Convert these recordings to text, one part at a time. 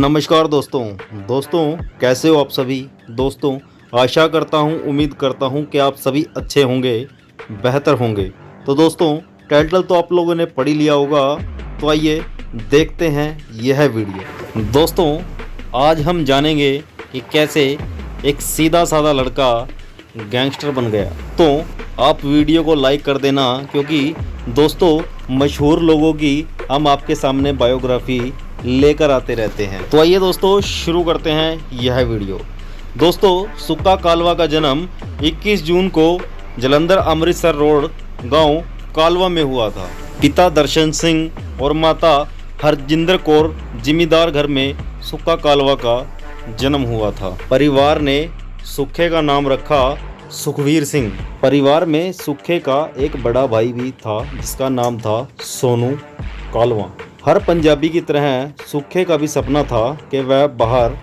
नमस्कार दोस्तों कैसे हो आप सभी। दोस्तों आशा करता हूँ, उम्मीद करता हूँ कि आप सभी अच्छे होंगे, बेहतर होंगे। तो दोस्तों टाइटल तो आप लोगों ने पढ़ ही लिया होगा, तो आइए देखते हैं यह वीडियो। दोस्तों आज हम जानेंगे कि कैसे एक सीधा साधा लड़का गैंगस्टर बन गया। तो आप वीडियो को लाइक कर देना, क्योंकि दोस्तों मशहूर लोगों की हम आपके सामने बायोग्राफी लेकर आते रहते हैं। तो आइए दोस्तों शुरू करते हैं यह वीडियो। दोस्तों सुक्का कालवा का जन्म 21 जून को जलंधर अमृतसर रोड गांव कालवा में हुआ था। पिता दर्शन सिंह और माता हरजिंदर कौर जिमीदार घर में सुक्का कालवा का जन्म हुआ था। परिवार ने सुक्खे का नाम रखा सुखवीर सिंह। परिवार में सुक्खे का एक बड़ा भाई भी था जिसका नाम था सोनू कालवा। हर पंजाबी की तरह सुक्खे का भी सपना था कि वह बाहर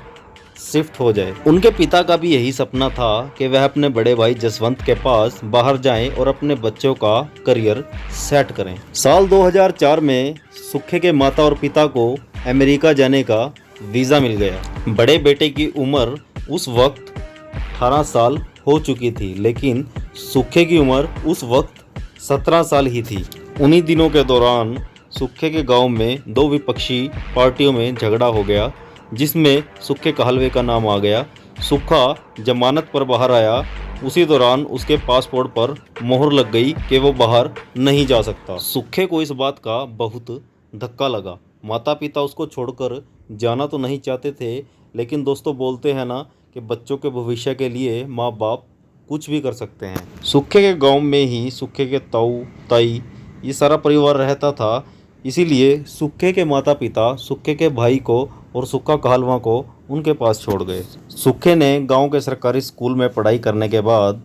शिफ्ट हो जाए। उनके पिता का भी यही सपना था कि वह अपने बड़े भाई जसवंत के पास बाहर जाएं और अपने बच्चों का करियर सेट करें। साल 2004 में सुक्खे के माता और पिता को अमेरिका जाने का वीज़ा मिल गया। बड़े बेटे की उम्र उस वक्त 18 साल हो चुकी थी, लेकिन सुक्खे की उम्र उस वक्त 17 साल ही थी। उन्हीं दिनों के दौरान सुक्खे के गांव में दो विपक्षी पार्टियों में झगड़ा हो गया, जिसमें सुक्खे कहलवे का नाम आ गया। सुक्खा जमानत पर बाहर आया। उसी दौरान उसके पासपोर्ट पर मोहर लग गई कि वो बाहर नहीं जा सकता। सुक्खे को इस बात का बहुत धक्का लगा। माता पिता उसको छोड़कर जाना तो नहीं चाहते थे, लेकिन दोस्तों बोलते हैं ना कि बच्चों के भविष्य के लिए माँ बाप कुछ भी कर सकते हैं। सुक्खे के गांव में ही सुक्खे के ताऊ ताई ये सारा परिवार रहता था, इसीलिए सुक्खे के माता पिता सुक्खे के भाई को और सुक्का कहलवा को उनके पास छोड़ गए। सुक्खे ने गांव के सरकारी स्कूल में पढ़ाई करने के बाद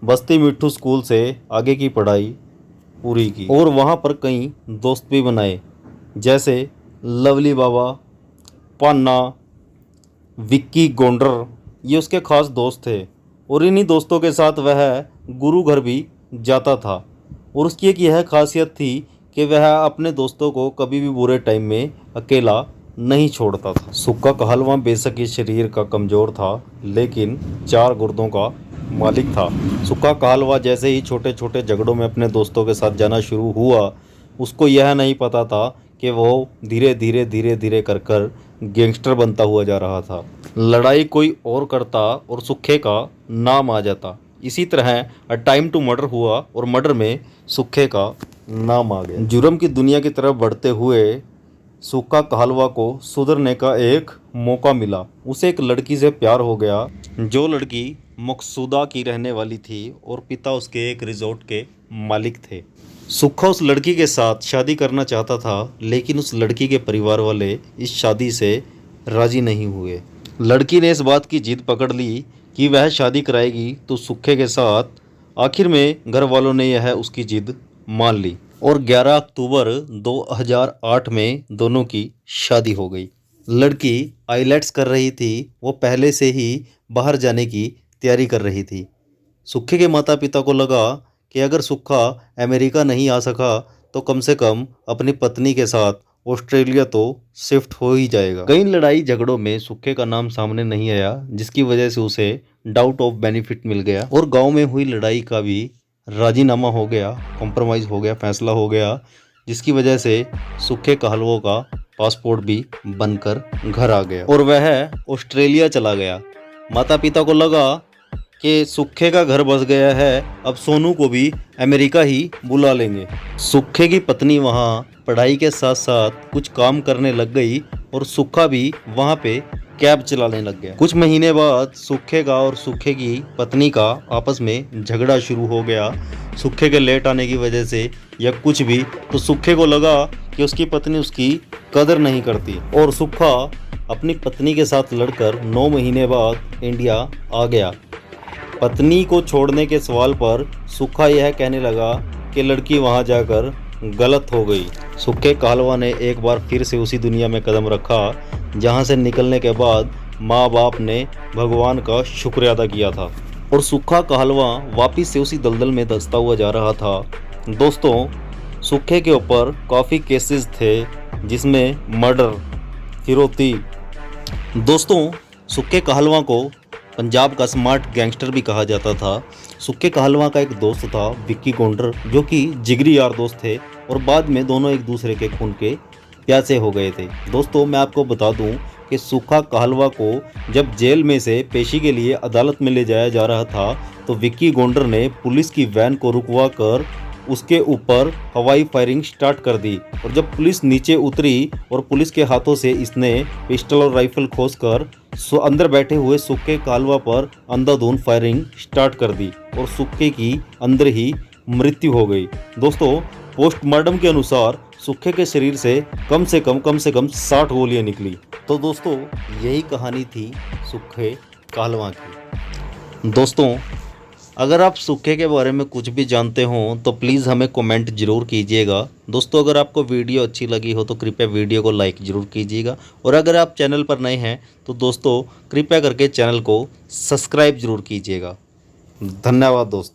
बस्ती मिट्ठू स्कूल से आगे की पढ़ाई पूरी की और वहां पर कई दोस्त भी बनाए, जैसे लवली बाबा, पान्ना, विक्की गोंडर। ये उसके खास दोस्त थे और इन्हीं दोस्तों के साथ वह गुरु घर भी जाता था। और उसकी एक यह खासियत थी कि वह अपने दोस्तों को कभी भी बुरे टाइम में अकेला नहीं छोड़ता था। सुक्का कहलवा बेशक इस शरीर का कमज़ोर था, लेकिन 4 गुर्दों का मालिक था। सुक्का कहलवा जैसे ही छोटे छोटे झगड़ों में अपने दोस्तों के साथ जाना शुरू हुआ, उसको यह नहीं पता था कि वो धीरे धीरे कर कर गैंगस्टर बनता हुआ जा रहा था। लड़ाई कोई और करता और सुक्खे का नाम आ जाता। इसी तरह अ टाइम टू मर्डर हुआ और मर्डर में सुक्खे का नाम आ गया। जुर्म की दुनिया की तरफ बढ़ते हुए सुक्का कहलवा को सुधरने का एक मौका मिला। उसे एक लड़की से प्यार हो गया, जो लड़की मकसूदा की रहने वाली थी और पिता उसके एक रिजॉर्ट के मालिक थे। सुक्खा उस लड़की के साथ शादी करना चाहता था, लेकिन उस लड़की के परिवार वाले इस शादी से राजी नहीं हुए। लड़की ने इस बात की जिद पकड़ ली कि वह शादी कराएगी तो सुक्खे के साथ। आखिर में घर वालों ने यह उसकी जिद मान ली और 11 अक्टूबर 2008 में दोनों की शादी हो गई। लड़की आईलेट्स कर रही थी, वो पहले से ही बाहर जाने की तैयारी कर रही थी। सुक्खे के माता पिता को लगा कि अगर सुक्खा अमेरिका नहीं आ सका तो कम से कम अपनी पत्नी के साथ ऑस्ट्रेलिया तो शिफ्ट हो ही जाएगा। कई लड़ाई झगड़ों में सुक्खे का नाम सामने नहीं आया, जिसकी वजह से उसे डाउट ऑफ बेनिफिट मिल गया और गांव में हुई लड़ाई का भी राजीनामा हो गया, कॉम्प्रोमाइज़ हो गया, फैसला हो गया, जिसकी वजह से सुक्खे कहलवों का पासपोर्ट भी बनकर घर आ गया और वह ऑस्ट्रेलिया चला गया। माता पिता को लगा कि सुक्खे का घर बस गया है, अब सोनू को भी अमेरिका ही बुला लेंगे। सुक्खे की पत्नी वहाँ पढ़ाई के साथ साथ कुछ काम करने लग गई और सुक्खा भी वहाँ पे कैब चलाने लग गया। कुछ महीने बाद सुक्खे का और सुक्खे की पत्नी का आपस में झगड़ा शुरू हो गया। सुक्खे के लेट आने की वजह से या कुछ भी, तो सुक्खे को लगा कि उसकी पत्नी उसकी कदर नहीं करती और सुक्खा अपनी पत्नी के साथ लड़कर 9 महीने बाद इंडिया आ गया। पत्नी को छोड़ने के सवाल पर सुक्खा यह कहने लगा कि लड़की वहां जाकर गलत हो गई। सुक्खे कहलवा ने एक बार फिर से उसी दुनिया में कदम रखा जहां से निकलने के बाद माँ बाप ने भगवान का शुक्र अदा किया था और सुक्खा कहलवा वापिस से उसी दलदल में धंसता हुआ जा रहा था। दोस्तों सुक्खे के ऊपर काफ़ी केसेस थे, जिसमें मर्डर, फिरौती, दोस्तों, सुक्के कहलवा को पंजाब का स्मार्ट गैंगस्टर भी कहा जाता था। सुक्के कहलवा का एक दोस्त था विक्की गोंडर, जो कि जिगरी यार दोस्त थे और बाद में दोनों एक दूसरे के खून के प्यासे हो गए थे। दोस्तों, मैं आपको बता दूं कि सुक्का कहलवा को जब जेल में से पेशी के लिए अदालत में ले जाया जा रहा था तो विक्की गोंडर ने पुलिस की वैन को रुकवा कर उसके ऊपर हवाई फायरिंग स्टार्ट कर दी और जब पुलिस नीचे उतरी और पुलिस के हाथों से इसने पिस्टल और राइफल खोसकर अंदर बैठे हुए सुक्के कहलवा पर अंधाधुंध फायरिंग स्टार्ट कर दी और सुक्के की अंदर ही मृत्यु हो गई। दोस्तों, पोस्टमार्टम के अनुसार सुक्के के शरीर से कम से कम 60 गोलियां निकली। तो दोस्तों, यही कहानी थी सुक्के कहलवा की। दोस्तों, अगर आप सुक्के के बारे में कुछ भी जानते हो तो प्लीज़ हमें कमेंट ज़रूर कीजिएगा। दोस्तों, अगर आपको वीडियो अच्छी लगी हो तो कृपया वीडियो को लाइक ज़रूर कीजिएगा और अगर आप चैनल पर नए हैं तो दोस्तों कृपया करके चैनल को सब्सक्राइब ज़रूर कीजिएगा। धन्यवाद दोस्तों।